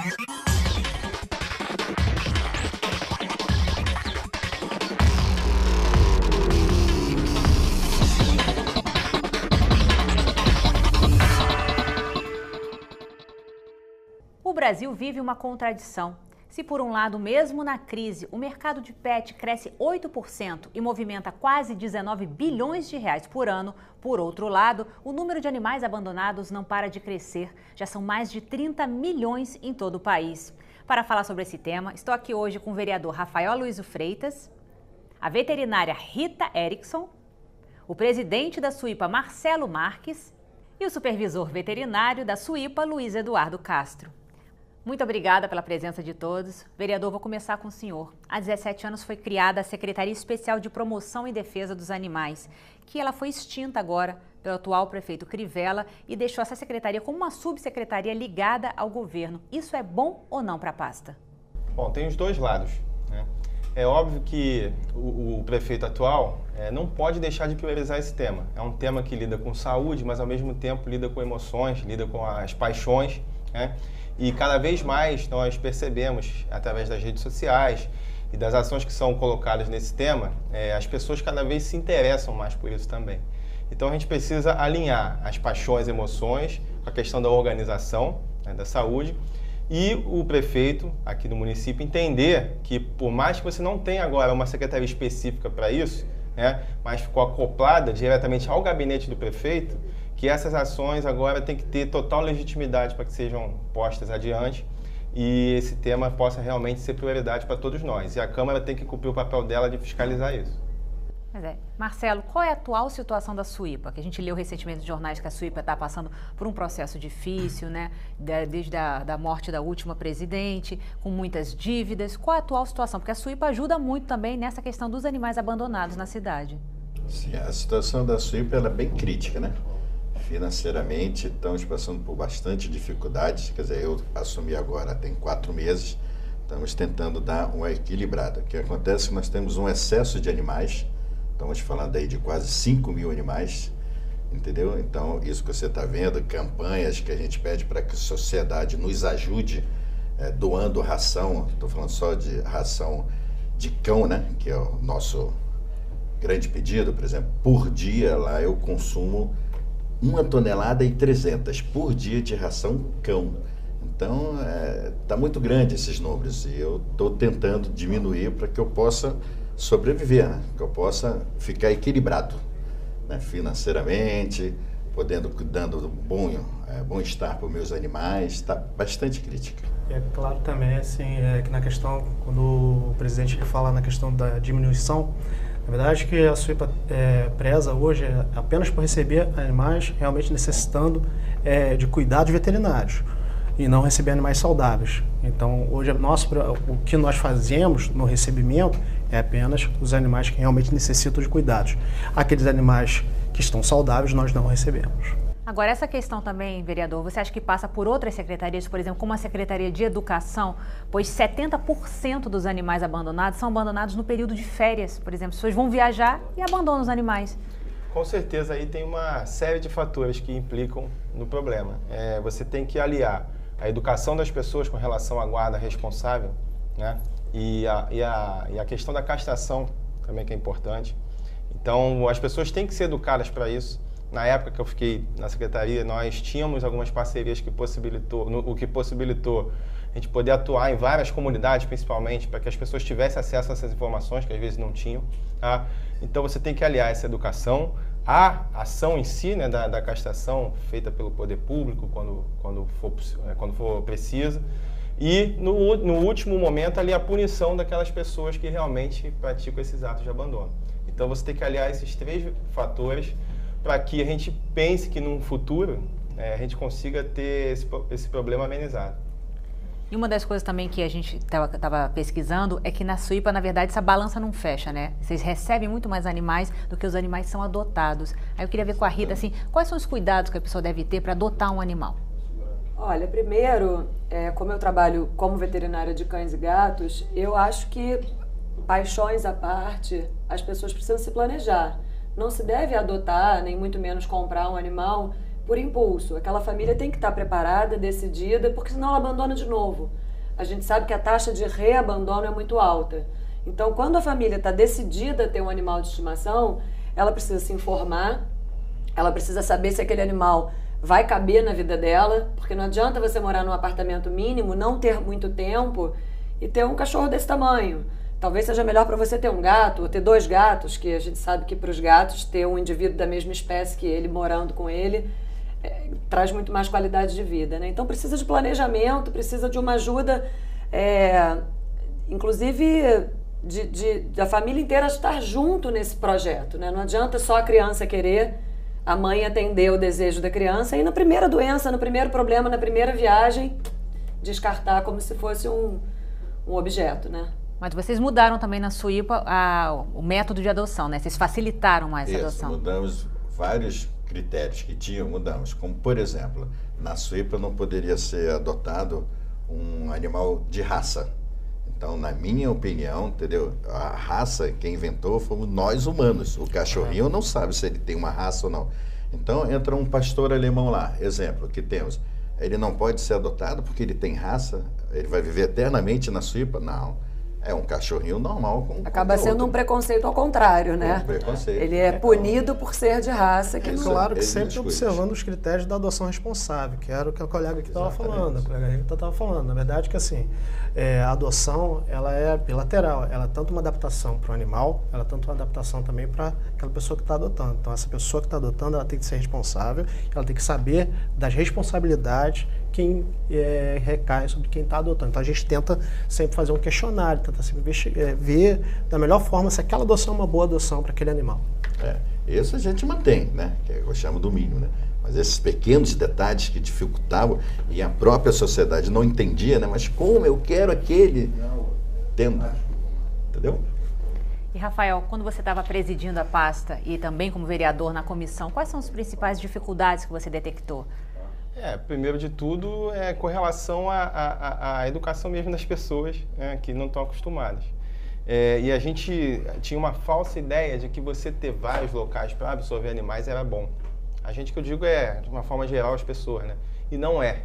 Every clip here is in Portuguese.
O Brasil vive uma contradição. Se por um lado, mesmo na crise, o mercado de pet cresce 8% e movimenta quase 19 bilhões de reais por ano, por outro lado, o número de animais abandonados não para de crescer. Já são mais de 30 milhões em todo o país. Para falar sobre esse tema, estou aqui hoje com o vereador Rafael Aloysio Freitas, a veterinária Rita Erickson, o presidente da Suípa Marcelo Marques e o supervisor veterinário da Suípa Luiz Eduardo Castro. Muito obrigada pela presença de todos. Vereador, vou começar com o senhor. Há 17 anos foi criada a Secretaria Especial de Promoção e Defesa dos Animais, que ela foi extinta agora pelo atual prefeito Crivella e deixou essa secretaria como uma subsecretaria ligada ao governo. Isso é bom ou não para a pasta? Bom, tem os dois lados, né? É óbvio que o prefeito atual não pode deixar de priorizar esse tema. É um tema que lida com saúde, mas ao mesmo tempo lida com emoções, lida com as paixões, né? E cada vez mais nós percebemos, através das redes sociais e das ações que são colocadas nesse tema, as pessoas cada vez se interessam mais por isso também. Então a gente precisa alinhar as paixões e emoções com a questão da organização, né, da saúde, e o prefeito aqui do município entender que, por mais que você não tenha agora uma secretaria específica para isso, né, mas ficou acoplada diretamente ao gabinete do prefeito, que essas ações agora têm que ter total legitimidade para que sejam postas adiante e esse tema possa realmente ser prioridade para todos nós. E a Câmara tem que cumprir o papel dela de fiscalizar isso. Marcelo, qual é a atual situação da Suípa? Que a gente leu recentemente nos jornais que a Suípa está passando por um processo difícil, né? Desde a morte da última presidente, com muitas dívidas. Qual é a atual situação? Porque a Suípa ajuda muito também nessa questão dos animais abandonados na cidade. Sim, a situação da Suípa ela é bem crítica, né? Financeiramente, estamos passando por bastante dificuldades. Quer dizer, eu assumi agora tem 4 meses, estamos tentando dar uma equilibrada. O que acontece é que nós temos um excesso de animais, estamos falando aí de quase 5 mil animais, entendeu? Então, isso que você está vendo, campanhas que a gente pede para que a sociedade nos ajude, doando ração, estou falando só de ração de cão, né? Que é o nosso grande pedido, por exemplo, por dia lá eu consumo 1,3 toneladas por dia de ração cão. Então, está muito grande esses números e eu estou tentando diminuir para que eu possa sobreviver, né? Que eu possa ficar equilibrado, né? Financeiramente, podendo dando bom-estar para os meus animais. Está bastante crítica. É claro também, assim, que na questão, quando o presidente fala na questão da diminuição, na verdade, que a Suípa preza hoje apenas por receber animais realmente necessitando de cuidados veterinários e não receber animais saudáveis. Então, hoje o que nós fazemos no recebimento é apenas os animais que realmente necessitam de cuidados. Aqueles animais que estão saudáveis, nós não recebemos. Agora, essa questão também, vereador, você acha que passa por outras secretarias, por exemplo, como a Secretaria de Educação, pois 70% dos animais abandonados são abandonados no período de férias, por exemplo. As pessoas vão viajar e abandonam os animais. Com certeza, aí tem uma série de fatores que implicam no problema. Você tem que aliar a educação das pessoas com relação à guarda responsável, né? E a questão da castração também que é importante. Então, as pessoas têm que ser educadas para isso. Na época que eu fiquei na secretaria, nós tínhamos algumas parcerias o que possibilitou a gente poder atuar em várias comunidades, principalmente, para que as pessoas tivessem acesso a essas informações, que às vezes não tinham. Tá? Então você tem que aliar essa educação à ação em si, né, da castração feita pelo poder público, quando for preciso. E, no último momento, ali a punição daquelas pessoas que realmente praticam esses atos de abandono. Então você tem que aliar esses 3 fatores para que a gente pense que no futuro a gente consiga ter esse problema amenizado. E uma das coisas também que a gente estava pesquisando é que na Suípa, na verdade, essa balança não fecha, né? Vocês recebem muito mais animais do que os animais são adotados. Aí eu queria ver com a Rita, assim, quais são os cuidados que a pessoa deve ter para adotar um animal? Olha, primeiro, como eu trabalho como veterinária de cães e gatos, eu acho que, paixões à parte, as pessoas precisam se planejar. Não se deve adotar, nem muito menos comprar um animal por impulso. Aquela família tem que estar preparada, decidida, porque senão ela abandona de novo. A gente sabe que a taxa de reabandono é muito alta. Então, quando a família está decidida a ter um animal de estimação, ela precisa se informar, ela precisa saber se aquele animal vai caber na vida dela, porque não adianta você morar num apartamento mínimo, não ter muito tempo e ter um cachorro desse tamanho. Talvez seja melhor para você ter um gato ou ter 2 gatos, que a gente sabe que para os gatos ter um indivíduo da mesma espécie que ele morando com ele traz muito mais qualidade de vida, né? Então precisa de planejamento, precisa de uma ajuda, inclusive da família inteira estar junto nesse projeto, né? Não adianta só a criança querer, a mãe atender o desejo da criança e na primeira doença, no primeiro problema, na primeira viagem, descartar como se fosse um objeto, né? Mas vocês mudaram também na Suípa o método de adoção, né? Vocês facilitaram mais essa adoção. Mudamos vários critérios que tinham, mudamos. Como, por exemplo, na Suípa não poderia ser adotado um animal de raça. Então, na minha opinião, entendeu? A raça, quem inventou, fomos nós humanos. O cachorrinho não sabe se ele tem uma raça ou não. Então, entra um pastor alemão lá, exemplo, que temos. Ele não pode ser adotado porque ele tem raça? Ele vai viver eternamente na Suípa? Não. É um cachorrinho normal. Acaba sendo um preconceito ao contrário, né? Um preconceito. Ele é punido por ser de raça. Que claro que sempre observando os critérios da adoção responsável, que era o que a colega aqui estava falando. A colega Rita estava falando. Na verdade que assim, a adoção ela é bilateral. Ela é tanto uma adaptação para o animal, ela é tanto uma adaptação também para aquela pessoa que está adotando. Então essa pessoa que está adotando, ela tem que ser responsável, ela tem que saber das responsabilidades quem recai sobre quem está adotando. Então a gente tenta sempre fazer um questionário, tenta sempre ver da melhor forma se aquela adoção é uma boa adoção para aquele animal. Isso a gente mantém, né? Que eu chamo do mínimo, né? Mas esses pequenos detalhes que dificultavam e a própria sociedade não entendia, né? Mas como eu quero aquele? Tendo. Entendeu? E Rafael, quando você estava presidindo a pasta e também como vereador na comissão, quais são as principais dificuldades que você detectou? Primeiro de tudo, com relação à educação mesmo das pessoas, que não estão acostumadas. E a gente tinha uma falsa ideia de que você ter vários locais para absorver animais era bom. A gente, que eu digo, de uma forma geral, as pessoas, né? E não é.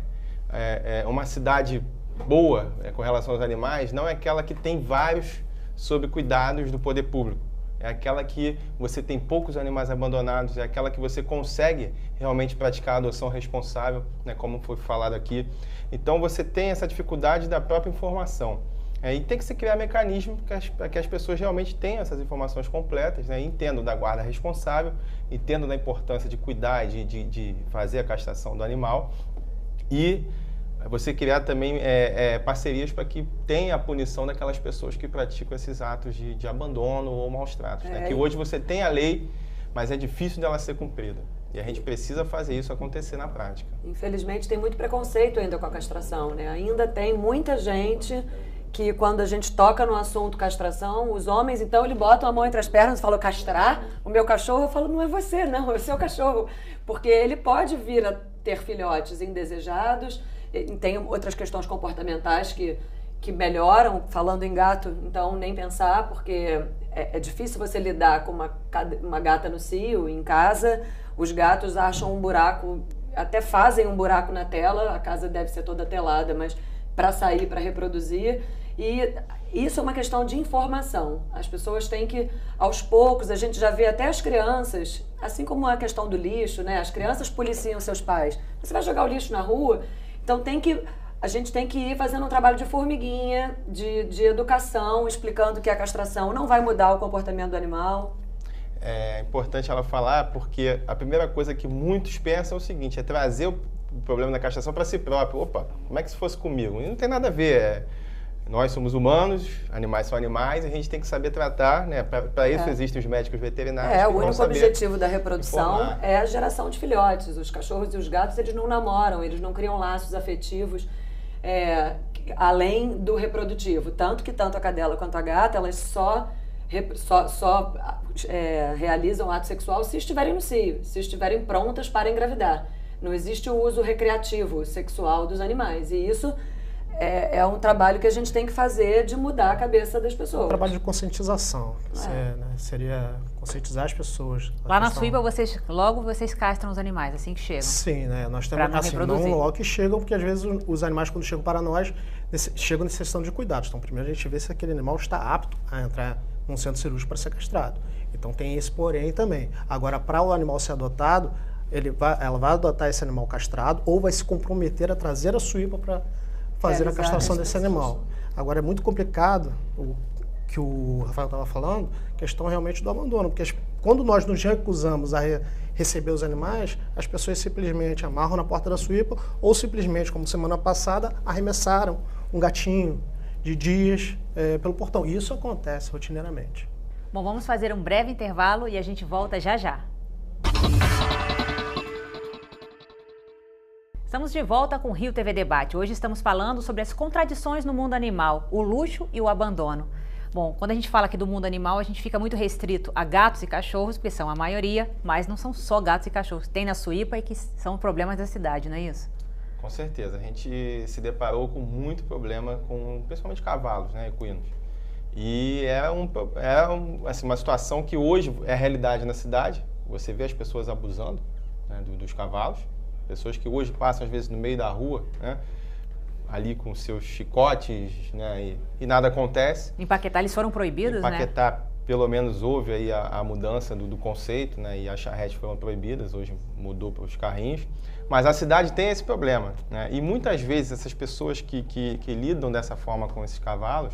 Uma cidade boa com relação aos animais não é aquela que tem vários sob cuidados do poder público. É aquela que você tem poucos animais abandonados, é aquela que você consegue realmente praticar a adoção responsável, né, como foi falado aqui. Então você tem essa dificuldade da própria informação. E tem que se criar mecanismo para que as pessoas realmente tenham essas informações completas, né, entendam da guarda responsável, entendam da importância de cuidar, de fazer a castração do animal e você criar também parcerias para que tenha a punição daquelas pessoas que praticam esses atos de abandono ou maus tratos. Né? Que hoje você tem a lei, mas é difícil dela ser cumprida. E a gente precisa fazer isso acontecer na prática. Infelizmente tem muito preconceito ainda com a castração, né? Ainda tem muita gente que quando a gente toca no assunto castração, os homens, então, ele botam a mão entre as pernas e falam, castrar o meu cachorro? Eu falo, não é você, não, é o seu cachorro. Porque ele pode vir a ter filhotes indesejados. Tem outras questões comportamentais que melhoram, falando em gato, então nem pensar, porque é difícil você lidar com uma gata no cio em casa, os gatos acham um buraco, até fazem um buraco na tela, a casa deve ser toda telada, mas para sair, para reproduzir, e isso é uma questão de informação. As pessoas têm que, aos poucos, a gente já vê até as crianças, assim como a questão do lixo, né? As crianças policiam seus pais. Você vai jogar o lixo na rua? Então a gente tem que ir fazendo um trabalho de formiguinha, de educação, explicando que a castração não vai mudar o comportamento do animal. É importante ela falar porque a primeira coisa que muitos pensam é o seguinte, é trazer o problema da castração para si próprio. Opa, como é que se fosse comigo? E não tem nada a ver. Nós somos humanos, animais são animais, e a gente tem que saber tratar, né? Para isso existem os médicos veterinários. O único objetivo da reprodução é a geração de filhotes. Os cachorros e os gatos, eles não namoram, eles não criam laços afetivos além do reprodutivo. Tanto que tanto a cadela quanto a gata, elas só realizam ato sexual se estiverem no cio, se estiverem prontas para engravidar. Não existe o uso recreativo sexual dos animais. E isso é um trabalho que a gente tem que fazer de mudar a cabeça das pessoas. Um trabalho de conscientização. Seria conscientizar as pessoas. Lá na Suípa, vocês castram os animais assim que chegam? Sim, né? Nós temos não logo que chegam, porque às vezes os animais, quando chegam para nós, chegam necessitando de cuidados. Então, primeiro a gente vê se aquele animal está apto a entrar num centro cirúrgico para ser castrado. Então, tem esse porém também. Agora, para o animal ser adotado, ela vai adotar esse animal castrado ou vai se comprometer a trazer a Suípa para fazer a castração desse animal. Agora, é muito complicado o que o Rafael estava falando, questão realmente do abandono, porque quando nós nos recusamos a receber os animais, as pessoas simplesmente amarram na porta da Suípa ou simplesmente, como semana passada, arremessaram um gatinho de dias pelo portão. Isso acontece rotineiramente. Bom, vamos fazer um breve intervalo e a gente volta já já. Estamos de volta com o Rio TV Debate. Hoje estamos falando sobre as contradições no mundo animal, o luxo e o abandono. Bom, quando a gente fala aqui do mundo animal, a gente fica muito restrito a gatos e cachorros, porque são a maioria, mas não são só gatos e cachorros. Tem na Suípa e que são problemas da cidade, não é isso? Com certeza. A gente se deparou com muito problema com, principalmente cavalos, né, equinos. E assim, uma situação que hoje é a realidade na cidade. Você vê as pessoas abusando, né, dos cavalos. Pessoas que hoje passam, às vezes, no meio da rua, né, ali com seus chicotes, né, e nada acontece. Em Paquetá eles foram proibidos, né? Em Paquetá, pelo menos, houve aí a mudança do conceito, né, e as charretes foram proibidas, hoje mudou para os carrinhos. Mas a cidade tem esse problema, né, e muitas vezes essas pessoas que lidam dessa forma com esses cavalos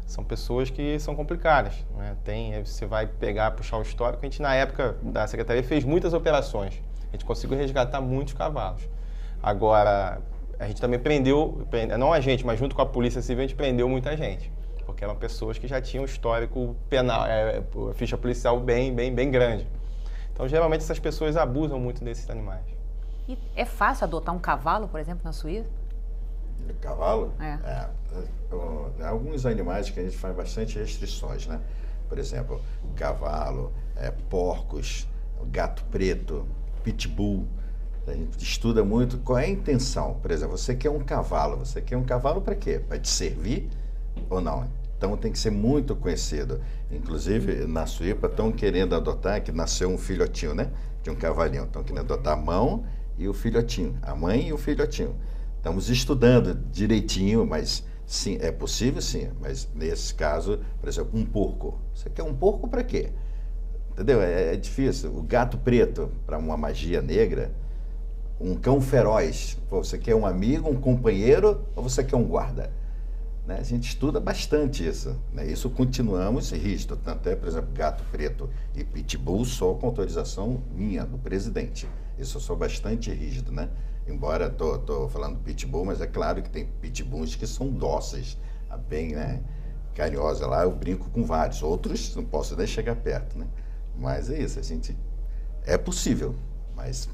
são pessoas que são complicadas, né? Você vai puxar o histórico, a gente na época da Secretaria fez muitas operações. A gente conseguiu resgatar muitos cavalos. Agora, a gente também prendeu, não a gente, mas junto com a Polícia Civil, a gente prendeu muita gente. Porque eram pessoas que já tinham histórico penal, ficha policial bem grande. Então, geralmente, essas pessoas abusam muito desses animais. E é fácil adotar um cavalo, por exemplo, na Suíça? Cavalo? Alguns animais que a gente faz bastante restrições, né? Por exemplo, cavalo, porcos, gato preto, pitbull. A gente estuda muito qual é a intenção. Por exemplo, você quer um cavalo para quê? Para te servir ou não? Então tem que ser muito conhecido. Inclusive, na Suípa estão querendo adotar, que nasceu um filhotinho, né? De um cavalinho. Estão querendo adotar a mão e o filhotinho, a mãe e o filhotinho. Estamos estudando direitinho, mas sim, é possível sim. Mas nesse caso, por exemplo, um porco. Você quer um porco para quê? Entendeu? É difícil. O gato preto, para uma magia negra. Um cão feroz. Pô, você quer um amigo, um companheiro ou você quer um guarda? Né? A gente estuda bastante isso. Né? Isso continuamos rígido. Tanto por exemplo, gato preto e pitbull só com autorização minha, do presidente. Isso eu sou bastante rígido, né? Embora estou falando pitbull, mas é claro que tem pitbulls que são dóceis, bem, né, carinhosa. Lá eu brinco com vários. Outros não posso nem chegar perto, né? Mas é isso, é possível, mas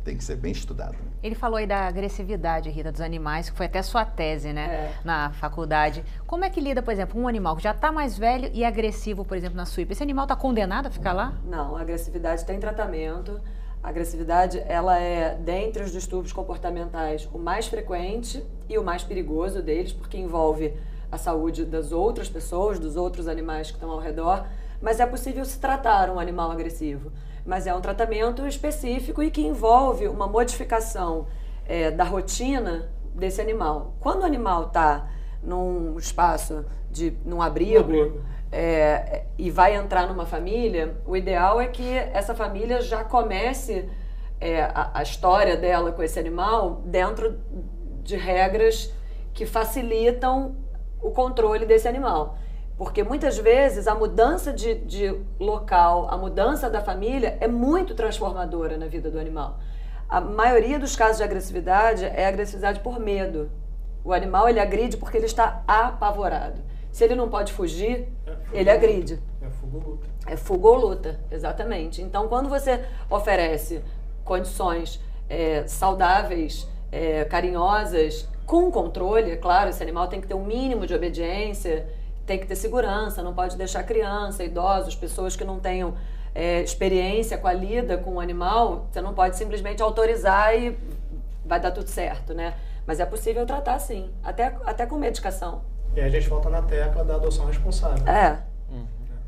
tem que ser bem estudado. Ele falou aí da agressividade, Rita, dos animais, que foi até sua tese, né, na faculdade. Como é que lida, por exemplo, um animal que já está mais velho e agressivo, por exemplo, na Suípa? Esse animal está condenado a ficar lá? Não, a agressividade tem tratamento. A agressividade, ela é, dentre os distúrbios comportamentais, o mais frequente e o mais perigoso deles, porque envolve a saúde das outras pessoas, dos outros animais que estão ao redor. Mas é possível se tratar um animal agressivo. Mas é um tratamento específico e que envolve uma modificação da rotina desse animal. Quando o animal está num espaço, num abrigo, e vai entrar numa família, o ideal é que essa família já comece a história dela com esse animal dentro de regras que facilitam o controle desse animal. Porque muitas vezes a mudança de local, a mudança da família é muito transformadora na vida do animal. A maioria dos casos de agressividade é agressividade por medo. O animal ele agride porque ele está apavorado. Se ele não pode fugir, ele agride. É fuga ou luta. É fuga ou luta, exatamente. Então, quando você oferece condições saudáveis, carinhosas, com controle, é claro, esse animal tem que ter um mínimo de obediência, tem que ter segurança, não pode deixar criança, idosos, pessoas que não tenham experiência com a lida com o animal, você não pode simplesmente autorizar e vai dar tudo certo, né? Mas é possível tratar, sim, até com medicação. E aí a gente volta na tecla da adoção responsável.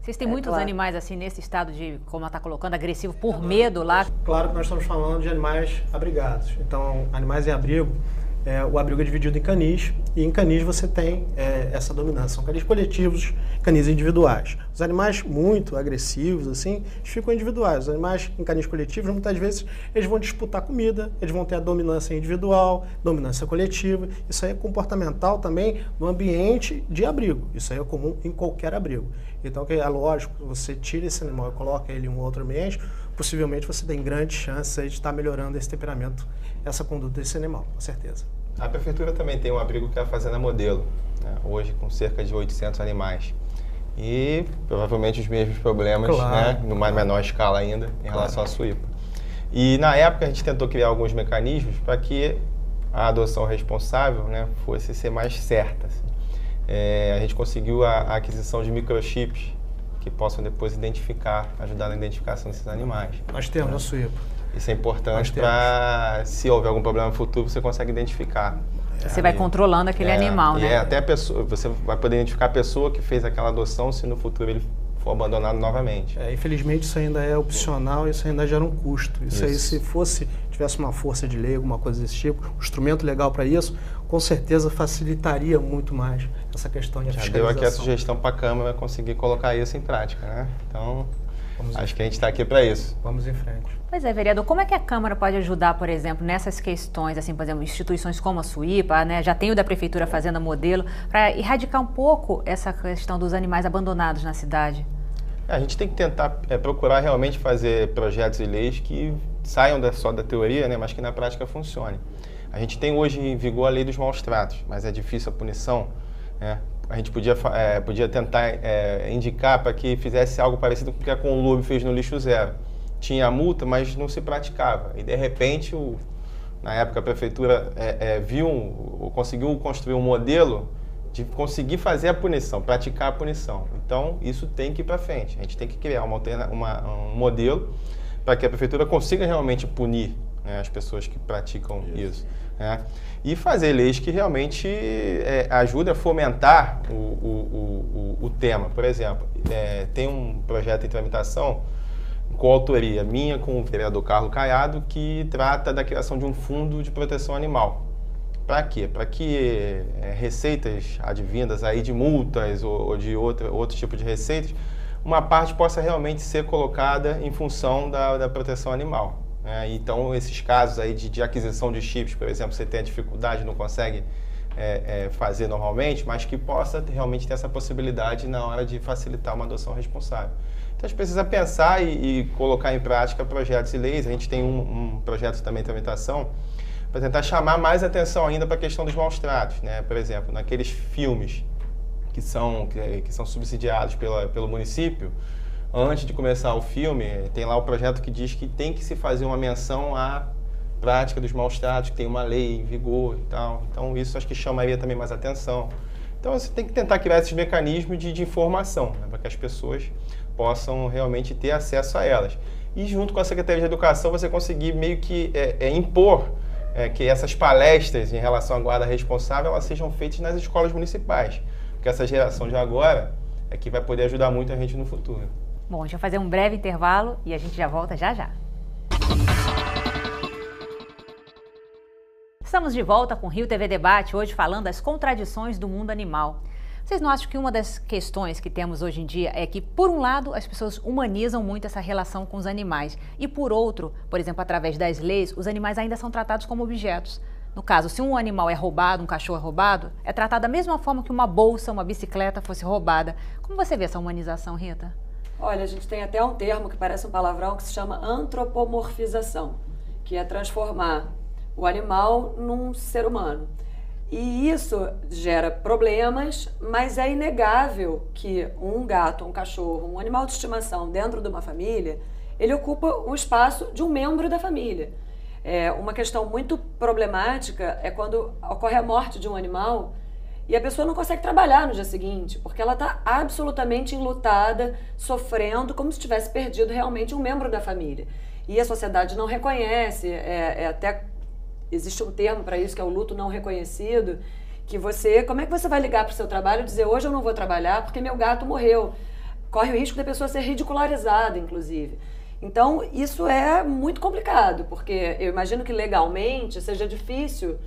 Vocês têm muitos animais assim nesse estado de, como ela está colocando, agressivo por medo lá? Claro que nós estamos falando de animais abrigados. Então, animais em abrigo, o abrigo é dividido em canis, e em canis você tem essa dominância. São canis coletivos, canis individuais. Os animais muito agressivos, assim, eles ficam individuais. Os animais em canis coletivos, muitas vezes, eles vão disputar comida, eles vão ter a dominância individual, dominância coletiva. Isso aí é comportamental também no ambiente de abrigo. Isso aí é comum em qualquer abrigo. Então, é lógico, você tira esse animal e coloca ele em um outro ambiente, possivelmente você tem grandes chances aí de estar melhorando esse temperamento, essa conduta desse animal, com certeza. A prefeitura também tem um abrigo que é a Fazenda Modelo, né? Hoje com cerca de 800 animais. E provavelmente os mesmos problemas, né? Numa menor escala ainda, em relação à Suípa. E na época a gente tentou criar alguns mecanismos para que a adoção responsável, né, fosse ser mais certa. Assim. A gente conseguiu a aquisição de microchips que possam depois ajudar na identificação desses animais. Nós temos na Suípa. Isso é importante para, se houver algum problema no futuro, você consegue identificar. Você vai controlando aquele animal, né? Até a pessoa, você vai poder identificar a pessoa que fez aquela adoção se no futuro ele for abandonado novamente. Infelizmente isso ainda é opcional, isso ainda gera um custo. Isso aí, se tivesse uma força de lei, alguma coisa desse tipo, um instrumento legal para isso, com certeza facilitaria muito mais essa questão de fiscalização. Já deu aqui a sugestão para a Câmara conseguir colocar isso em prática, né? Então, acho que a gente está aqui para isso. Vamos em frente. Pois é, vereador, como é que a Câmara pode ajudar, por exemplo, nessas questões, assim, por exemplo, instituições como a Suípa, né, já tem o da Prefeitura Fazenda Modelo, para erradicar um pouco essa questão dos animais abandonados na cidade? A gente tem que tentar procurar realmente fazer projetos e leis que saiam só da teoria, né, mas que na prática funcionem. A gente tem hoje em vigor a lei dos maus tratos, mas é difícil a punição, né? A gente podia tentar indicar para que fizesse algo parecido com o que a Conlube fez no Lixo Zero. Tinha a multa, mas não se praticava. E, de repente, na época, a prefeitura conseguiu construir um modelo de conseguir fazer a punição, praticar a punição. Então, isso tem que ir para frente. A gente tem que criar um modelo para que a prefeitura consiga realmente punir, né, as pessoas que praticam isso. Né? E fazer leis que realmente ajudem a fomentar o tema. Por exemplo, tem um projeto em tramitação com autoria minha, com o vereador Carlos Caiado, que trata da criação de um fundo de proteção animal. Para quê? Para que receitas advindas aí de multas ou de outro tipo de receitas, uma parte possa realmente ser colocada em função da proteção animal. Então, esses casos aí de aquisição de chips, por exemplo, você tem a dificuldade, não consegue fazer normalmente, mas que possa realmente ter essa possibilidade na hora de facilitar uma adoção responsável. Então, a gente precisa pensar e colocar em prática projetos e leis. A gente tem um projeto também de tramitação para tentar chamar mais atenção ainda para a questão dos maus tratos, né? Por exemplo, naqueles filmes que são subsidiados pelo município, antes de começar o filme, tem lá o projeto que diz que tem que se fazer uma menção à prática dos maus tratos, que tem uma lei em vigor e tal. Então, isso acho que chamaria também mais atenção. Então, você tem que tentar criar esses mecanismos de informação, né, para que as pessoas possam realmente ter acesso a elas. E, junto com a Secretaria de Educação, você conseguir meio que impor que essas palestras em relação à guarda responsável elas sejam feitas nas escolas municipais. Porque essa geração de agora é que vai poder ajudar muito a gente no futuro. Bom, a gente vai fazer um breve intervalo e a gente já volta já já. Estamos de volta com o Rio TV Debate, hoje falando das contradições do mundo animal. Vocês não acham que uma das questões que temos hoje em dia é que, por um lado, as pessoas humanizam muito essa relação com os animais e, por outro, por exemplo, através das leis, os animais ainda são tratados como objetos. No caso, se um animal é roubado, um cachorro é roubado, é tratado da mesma forma que uma bolsa, uma bicicleta fosse roubada. Como você vê essa humanização, Rita? Olha, a gente tem até um termo que parece um palavrão que se chama antropomorfização, que é transformar o animal num ser humano. E isso gera problemas, mas é inegável que um gato, um cachorro, um animal de estimação dentro de uma família, ele ocupa o espaço de um membro da família. Uma questão muito problemática é quando ocorre a morte de um animal e a pessoa não consegue trabalhar no dia seguinte, porque ela está absolutamente enlutada, sofrendo, como se tivesse perdido realmente um membro da família. E a sociedade não reconhece, até existe um termo para isso, que é o luto não reconhecido, que como é que você vai ligar para o seu trabalho e dizer, hoje eu não vou trabalhar porque meu gato morreu? Corre o risco da pessoa ser ridicularizada, inclusive. Então, isso é muito complicado, porque eu imagino que legalmente seja difícil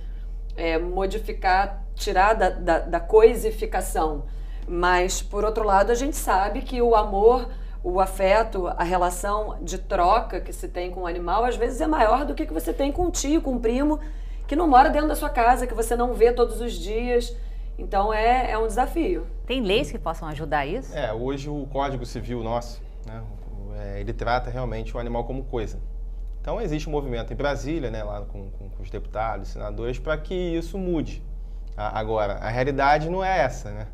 modificar, tirar da coisificação. Mas, por outro lado, a gente sabe que o amor, o afeto, a relação de troca que se tem com o animal, às vezes é maior do que você tem com um tio, com um primo, que não mora dentro da sua casa, que você não vê todos os dias. Então, é um desafio. Tem leis que possam ajudar isso? Hoje o Código Civil nosso, né, ele trata realmente o animal como coisa. Então, existe um movimento em Brasília, né, lá com os deputados, senadores, para que isso mude. Agora, a realidade não é essa, né?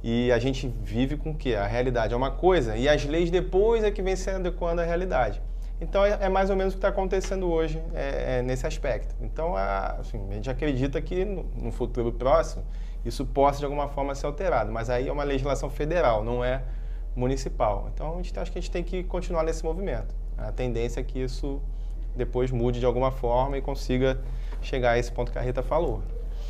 E a gente vive com o quê? A realidade é uma coisa e as leis depois é que vem se adequando à realidade. Então, é mais ou menos o que está acontecendo hoje nesse aspecto. Então, assim, a gente acredita que no futuro próximo isso possa, de alguma forma, ser alterado. Mas aí é uma legislação federal, não é municipal. Então, acho que a gente tem que continuar nesse movimento. A tendência é que isso depois mude de alguma forma e consiga chegar a esse ponto que a Rita falou.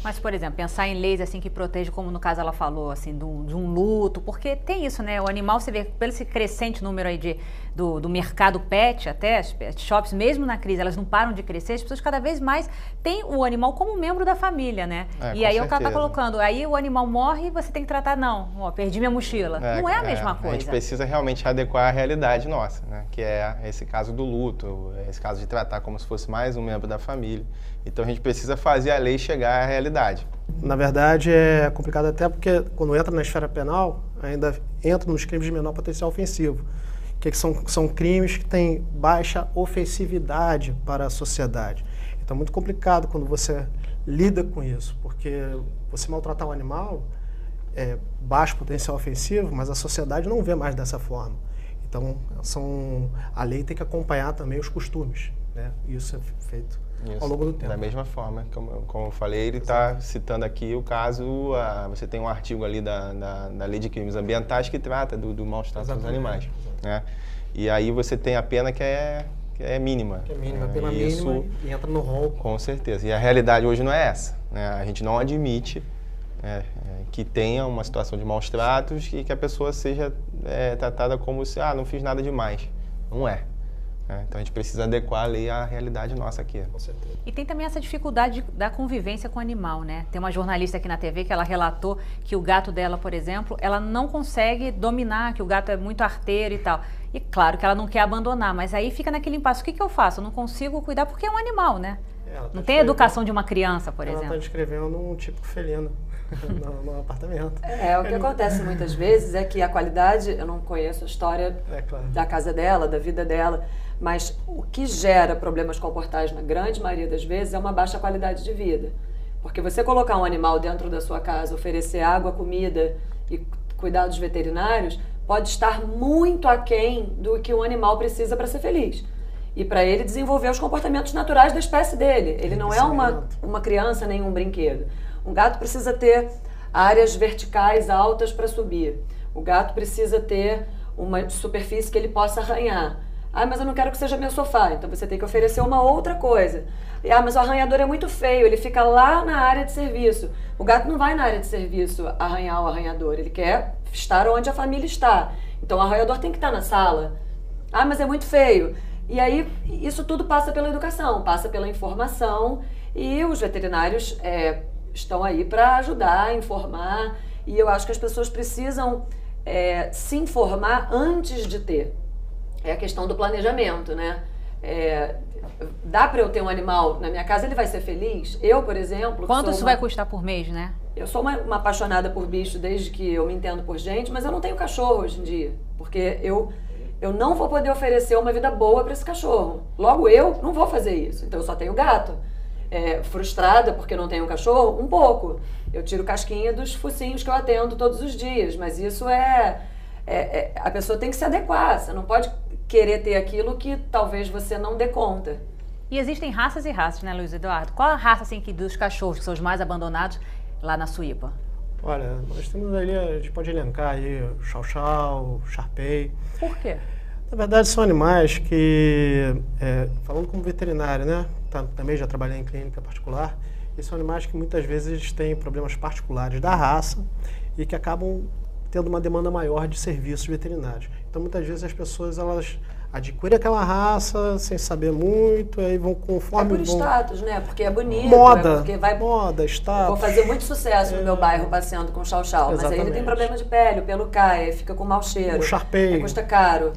Mas, por exemplo, pensar em leis assim que protejam, como no caso ela falou, assim, de um luto, porque tem isso, né? O animal, você vê, pelo esse crescente número aí do mercado pet, até as pet shops, mesmo na crise, elas não param de crescer, as pessoas cada vez mais têm o animal como membro da família, né? E aí o cara tá colocando, aí o animal morre e você tem que tratar, não, perdi minha mochila. Não é a mesma coisa. A gente precisa realmente adequar a realidade nossa, né? Que é esse caso do luto, esse caso de tratar como se fosse mais um membro da família. Então a gente precisa fazer a lei chegar à realidade. Na verdade é complicado até porque quando entra na esfera penal, ainda entra nos crimes de menor potencial ofensivo, que são crimes que têm baixa ofensividade para a sociedade. Então é muito complicado quando você lida com isso, porque você maltratar um animal é baixo potencial ofensivo, mas a sociedade não vê mais dessa forma. Então a lei tem que acompanhar também os costumes, né? Isso é feito ao longo do tempo. Da mesma forma, como eu falei, ele está citando aqui o caso, você tem um artigo ali da Lei de Crimes Ambientais que trata do maus-tratos dos animais. Né? E aí você tem a pena que é mínima. Que é mínima, a pena mínima e entra no rol. Com certeza. E a realidade hoje não é essa. Né? A gente não admite que tenha uma situação de maus-tratos e que a pessoa seja tratada como se, não fiz nada demais. Não é. Então a gente precisa adequar a lei à realidade nossa aqui. Com certeza. E tem também essa dificuldade da convivência com o animal, né? Tem uma jornalista aqui na TV que ela relatou que o gato dela, por exemplo, ela não consegue dominar, que o gato é muito arteiro e tal. E claro que ela não quer abandonar, mas aí fica naquele impasse. O que eu faço? Eu não consigo cuidar porque é um animal, né? Não tem a educação de uma criança, por exemplo. Ela está descrevendo um típico felino no apartamento. O que acontece muitas vezes é que a qualidade, eu não conheço a história da casa dela, da vida dela, mas o que gera problemas comportais na grande maioria das vezes é uma baixa qualidade de vida. Porque você colocar um animal dentro da sua casa, oferecer água, comida e cuidados veterinários, pode estar muito aquém do que um animal precisa para ser feliz. E para ele desenvolver os comportamentos naturais da espécie dele. Ele não é uma criança nem um brinquedo. Um gato precisa ter áreas verticais altas para subir. O gato precisa ter uma superfície que ele possa arranhar. Mas eu não quero que seja meu sofá, então você tem que oferecer uma outra coisa. Mas o arranhador é muito feio, ele fica lá na área de serviço. O gato não vai na área de serviço arranhar o arranhador, ele quer estar onde a família está. Então o arranhador tem que estar na sala. Mas é muito feio. E aí isso tudo passa pela educação, passa pela informação e os veterinários estão aí para ajudar, informar. E eu acho que as pessoas precisam se informar antes de ter. É a questão do planejamento, né? Dá para eu ter um animal na minha casa, ele vai ser feliz? Eu, por exemplo... Quanto isso vai custar por mês, né? Eu sou uma apaixonada por bicho desde que eu me entendo por gente, mas eu não tenho cachorro hoje em dia. Porque eu não vou poder oferecer uma vida boa para esse cachorro. Logo, eu não vou fazer isso. Então, eu só tenho gato. Frustrada porque não tenho cachorro? Um pouco. Eu tiro casquinha dos focinhos que eu atendo todos os dias. Mas isso a pessoa tem que se adequar. Você não pode querer ter aquilo que talvez você não dê conta. E existem raças e raças, né, Luiz Eduardo? Qual a raça assim, dos cachorros que são os mais abandonados lá na Suípa? Olha, nós temos ali, a gente pode elencar aí o Chow Chow, o Shar Pei. Por quê? Na verdade, são animais que, falando como veterinário, né? Também já trabalhei em clínica particular, e são animais que muitas vezes têm problemas particulares da raça e que acabam tendo uma demanda maior de serviços veterinários. Então, muitas vezes as pessoas elas adquirem aquela raça sem saber muito, aí vão conforme... É por status, né? Porque é bonito. Moda, porque vai... moda, status. Vou fazer muito sucesso no meu bairro passeando com chau-chau, mas aí ele tem problema de pele, o pelo cai, fica com mau cheiro. O charpeio. Custa caro.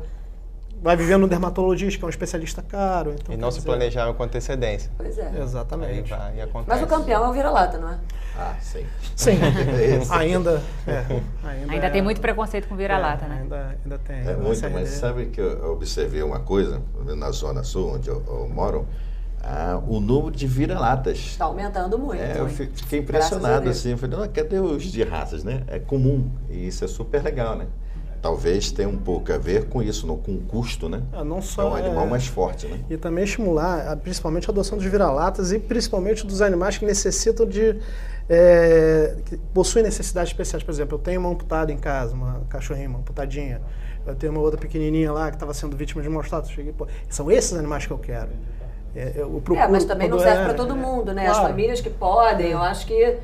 Vai vivendo no dermatologista, que é um especialista caro. Então, e não se planejaram com antecedência. Pois é. Exatamente. Aí acontece. Mas o campeão é o vira-lata, não é? Ah, sim. Sim. ainda tem muito preconceito com vira-lata, né? Ainda tem. É muito, mas sabe que eu observei uma coisa, na Zona Sul, onde eu moro, o número de vira-latas. Está aumentando muito. Eu fiquei impressionado, assim, eu falei, cadê os de raças, né? É comum, e isso é super legal, né? Talvez tenha um pouco a ver com isso, com o custo, né? Não só, é um animal mais forte, né? E também estimular, principalmente a adoção dos vira-latas e principalmente dos animais que necessitam de... que possuem necessidades especiais. Por exemplo, eu tenho uma amputada em casa, uma cachorrinha, uma amputadinha. Eu tenho uma outra pequenininha lá que estava sendo vítima de maus tratos. São esses animais que eu quero. Eu procuro, mas também não serve para todo mundo, né? Claro. As famílias que podem, eu acho que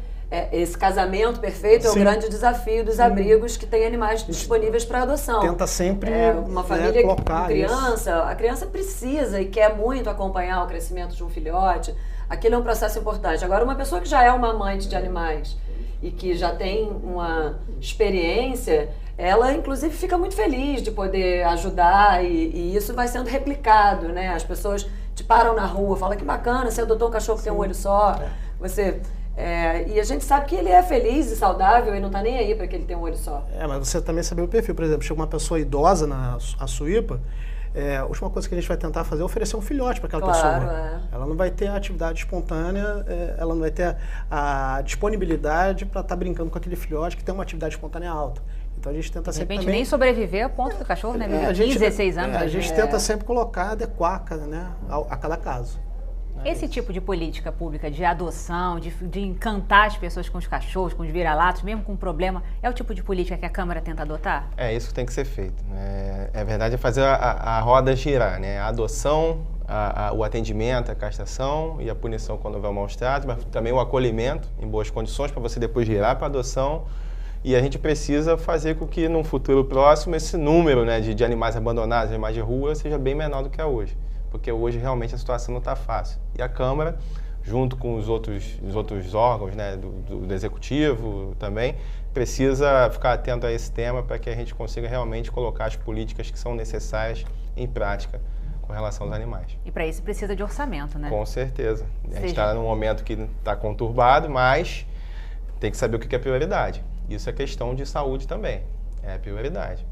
esse casamento perfeito é o grande desafio dos abrigos que têm animais disponíveis para adoção. Tenta sempre uma família com criança, isso. A criança precisa e quer muito acompanhar o crescimento de um filhote. Aquilo é um processo importante. Agora, uma pessoa que já é uma amante de animais e que já tem uma experiência, ela inclusive fica muito feliz de poder ajudar e isso vai sendo replicado, né? As pessoas te param na rua, falam que bacana, você adotou um cachorro que tem um olho só, você... e a gente sabe que ele é feliz e saudável e não está nem aí para que ele tenha um olho só. Mas você também sabe o perfil. Por exemplo, chega uma pessoa idosa na Suípa, a última coisa que a gente vai tentar fazer é oferecer um filhote para aquela pessoa. Ela não vai ter a atividade espontânea, ela não vai ter a disponibilidade para estar brincando com aquele filhote que tem uma atividade espontânea alta. Então a gente tenta sempre também... nem sobreviver a ponto do cachorro, né? 15, 16 anos. A gente tenta sempre colocar, adequar, né, a cada caso. Esse tipo de política pública de adoção, de encantar as pessoas com os cachorros, com os vira-latas, mesmo com problema, é o tipo de política que a Câmara tenta adotar? É isso que tem que ser feito. É verdade, é fazer a roda girar, né? A adoção, o atendimento, a castração e a punição quando houver maus tratos, mas também o acolhimento em boas condições para você depois girar para a adoção. E a gente precisa fazer com que, num futuro próximo, esse número, né, de animais abandonados, animais de rua, seja bem menor do que é hoje. Porque hoje realmente a situação não está fácil. E a Câmara, junto com os outros órgãos, né, do Executivo também, precisa ficar atento a esse tema para que a gente consiga realmente colocar as políticas que são necessárias em prática com relação aos animais. E para isso precisa de orçamento, né? Com certeza. A gente está num momento que está conturbado, mas tem que saber o que é prioridade. Isso é questão de saúde também, é prioridade.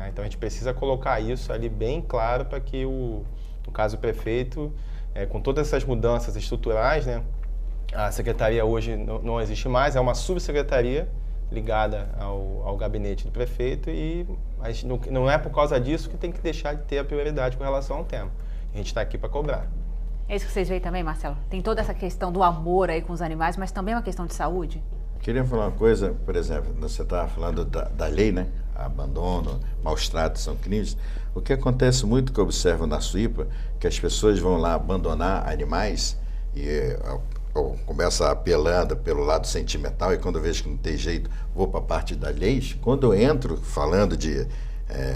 Então a gente precisa colocar isso ali bem claro para que no caso o prefeito, com todas essas mudanças estruturais, né, a secretaria hoje não existe mais, é uma subsecretaria ligada ao gabinete do prefeito e a gente não é por causa disso que tem que deixar de ter a prioridade com relação ao tema. A gente está aqui para cobrar. É isso que vocês veem também, Marcelo? Tem toda essa questão do amor aí com os animais, mas também uma questão de saúde? Queria falar uma coisa, por exemplo, você estava falando da lei, né? Abandono, maus tratos são crimes. O que acontece muito que eu observo na Suípa, que as pessoas vão lá abandonar animais e começa apelando pelo lado sentimental e quando eu vejo que não tem jeito, vou para a parte das leis. Quando eu entro falando de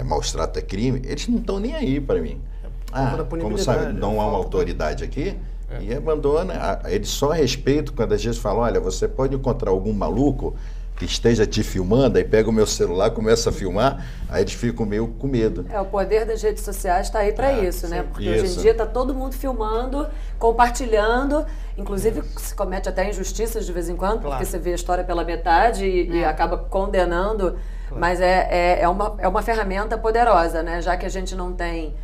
maus tratos é crime, eles não estão nem aí para mim. Como sabe, não há uma autoridade aqui, e abandona. Eles só respeitam quando às vezes falam, olha, você pode encontrar algum maluco que esteja te filmando, aí pega o meu celular, começa a filmar, aí eles ficam meio com medo. O poder das redes sociais está aí para isso, né? Porque hoje em dia está todo mundo filmando, compartilhando, inclusive se comete até injustiças de vez em quando, porque você vê a história pela metade e acaba condenando, mas é uma ferramenta poderosa, né? Já que a gente não tem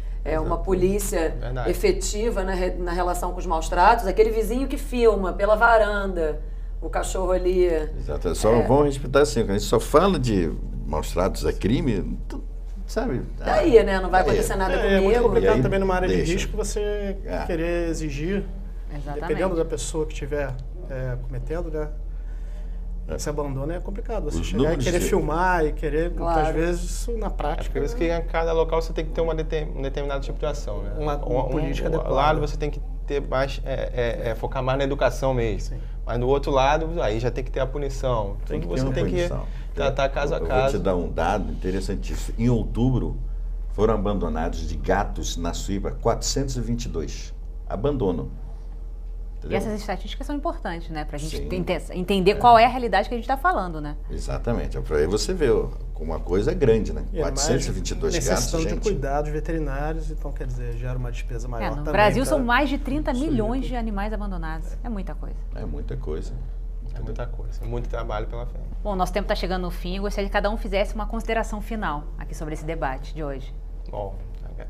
uma polícia efetiva na relação com os maus tratos, aquele vizinho que filma pela varanda, o cachorro ali... Exato, só vamos respeitar assim, a gente só fala de maus tratos a crime, sabe? Daí, né? Não vai acontecer nada comigo. É muito complicado também numa área de risco você querer exigir, dependendo da pessoa que estiver cometendo, né? Esse abandono é complicado. Você Os chegar e números querer de- filmar e querer, Claro. muitas vezes, isso na prática. Por isso que em cada local você tem que ter um determinado tipo de ação, né? Uma política adequada. lado você tem que ter mais, focar mais na educação mesmo. Sim. Mas no outro lado, aí já tem que ter a punição. Tem que Tudo ter você uma tem que punição. tratar caso a Eu vou caso. te dar um dado interessantíssimo. Em outubro, foram abandonados de gatos na Suípa 422. Abandono. E Entendeu? essas estatísticas são importantes, né? Para a gente Sim. entender qual é a realidade que a gente está falando, né? Exatamente. Aí você vê como uma coisa grande, né? E é mais 422 gatos, necessitando de gente. cuidados veterinários, então, quer dizer, gera uma despesa maior No também. Brasil pra- são mais de 30 milhões Suípa. de animais abandonados. É muita coisa. É muita coisa. É muita coisa, muito trabalho pela frente. Bom, nosso tempo está chegando no fim. Eu gostaria que cada um fizesse uma consideração final aqui sobre esse debate de hoje. Bom,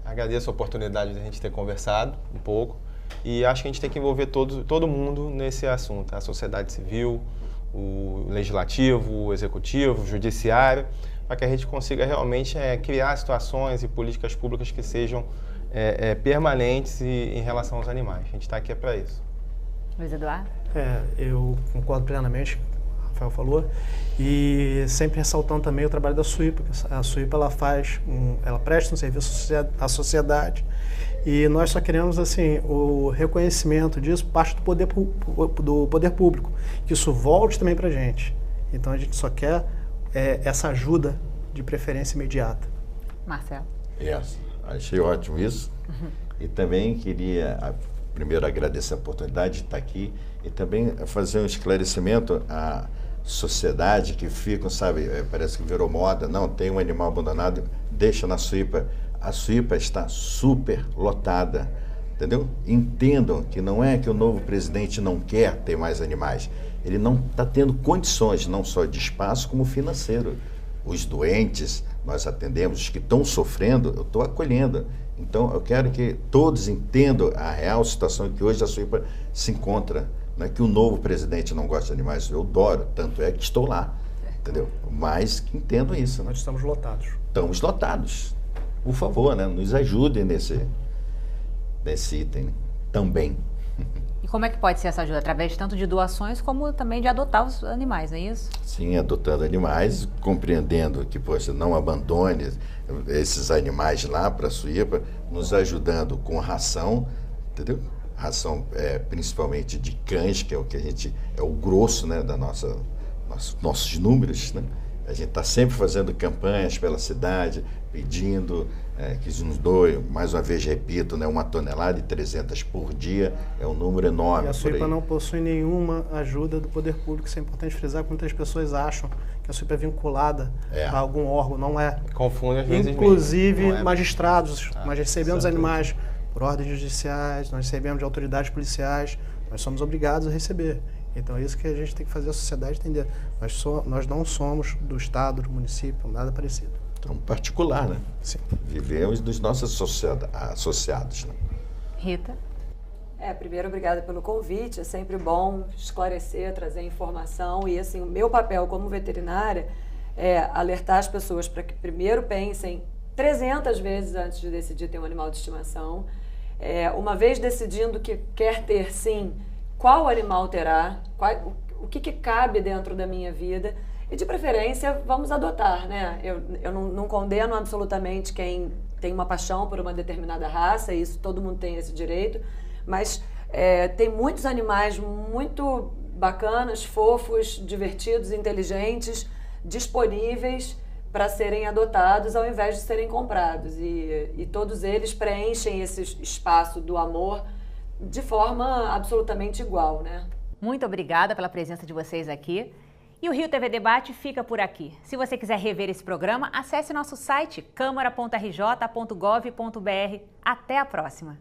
agradeço a oportunidade de a gente ter conversado um pouco e acho que a gente tem que envolver todo mundo nesse assunto, a sociedade civil, o legislativo, o executivo, o judiciário, para que a gente consiga realmente criar situações e políticas públicas que sejam permanentes em relação aos animais. A gente está aqui para isso. Luiz Eduardo? Eu concordo plenamente com o que o Rafael falou, e sempre ressaltando também o trabalho da Suípa. A Suípa ela presta um serviço à sociedade, e nós só queremos assim o reconhecimento disso parte do poder público, que isso volte também para a gente. Então a gente só quer essa ajuda de preferência imediata. Marcelo? Achei ótimo isso. E também queria primeiro agradecer a oportunidade de estar aqui e também fazer um esclarecimento à sociedade que ficam, sabe, parece que virou moda, não, tem um animal abandonado, deixa na Suípa. A Suípa está super lotada, entendeu? Entendam que não é que o novo presidente não quer ter mais animais, ele não está tendo condições, não só de espaço, como financeiro. Os doentes, nós atendemos, os que estão sofrendo, eu estou acolhendo. Então, eu quero que todos entendam a real situação que hoje a Suípa se encontra. Não é que o novo presidente não gosta de animais, eu adoro, tanto é que estou lá, entendeu? Mas que entendam isso, né? Nós estamos lotados. Estamos lotados. Por favor, né? Nos ajudem nesse item, né? Também. E como é que pode ser essa ajuda? Através tanto de doações como também de adotar os animais, não é isso? Sim, adotando animais, compreendendo que, poxa, não abandone esses animais lá para a Suípa, nos ajudando com ração, entendeu? Ração principalmente de cães, que é o que a gente, é o grosso, né, da nossos números, né? A gente está sempre fazendo campanhas pela cidade, pedindo que nos doe, mais uma vez repito, né, 1 tonelada e 300 por dia, é um número enorme. E a por Suípa aí. não possui nenhuma ajuda do poder público, isso é importante frisar, porque muitas pessoas acham que a Suípa é vinculada a algum órgão, não é. Confunde às vezes Inclusive mesmo, não é? magistrados, nós recebemos exatamente. animais por ordens judiciais, nós recebemos de autoridades policiais, nós somos obrigados a receber. Então é isso que a gente tem que fazer a sociedade entender. Nós não somos do Estado, do município, nada parecido. Então, particular, né? Sim. Vivemos dos nossos associados, né? Rita? Primeiro, obrigada pelo convite. É sempre bom esclarecer, trazer informação. E, assim, o meu papel como veterinária é alertar as pessoas para que primeiro pensem 300 vezes antes de decidir ter um animal de estimação. Uma vez decidindo que quer ter, sim, qual animal terá, o que cabe dentro da minha vida. E, de preferência, vamos adotar, né? Eu não condeno absolutamente quem tem uma paixão por uma determinada raça, isso todo mundo tem esse direito, mas tem muitos animais muito bacanas, fofos, divertidos, inteligentes, disponíveis para serem adotados ao invés de serem comprados. E todos eles preenchem esse espaço do amor de forma absolutamente igual, né? Muito obrigada pela presença de vocês aqui. E o Rio TV Debate fica por aqui. Se você quiser rever esse programa, acesse nosso site câmara.rj.gov.br. Até a próxima!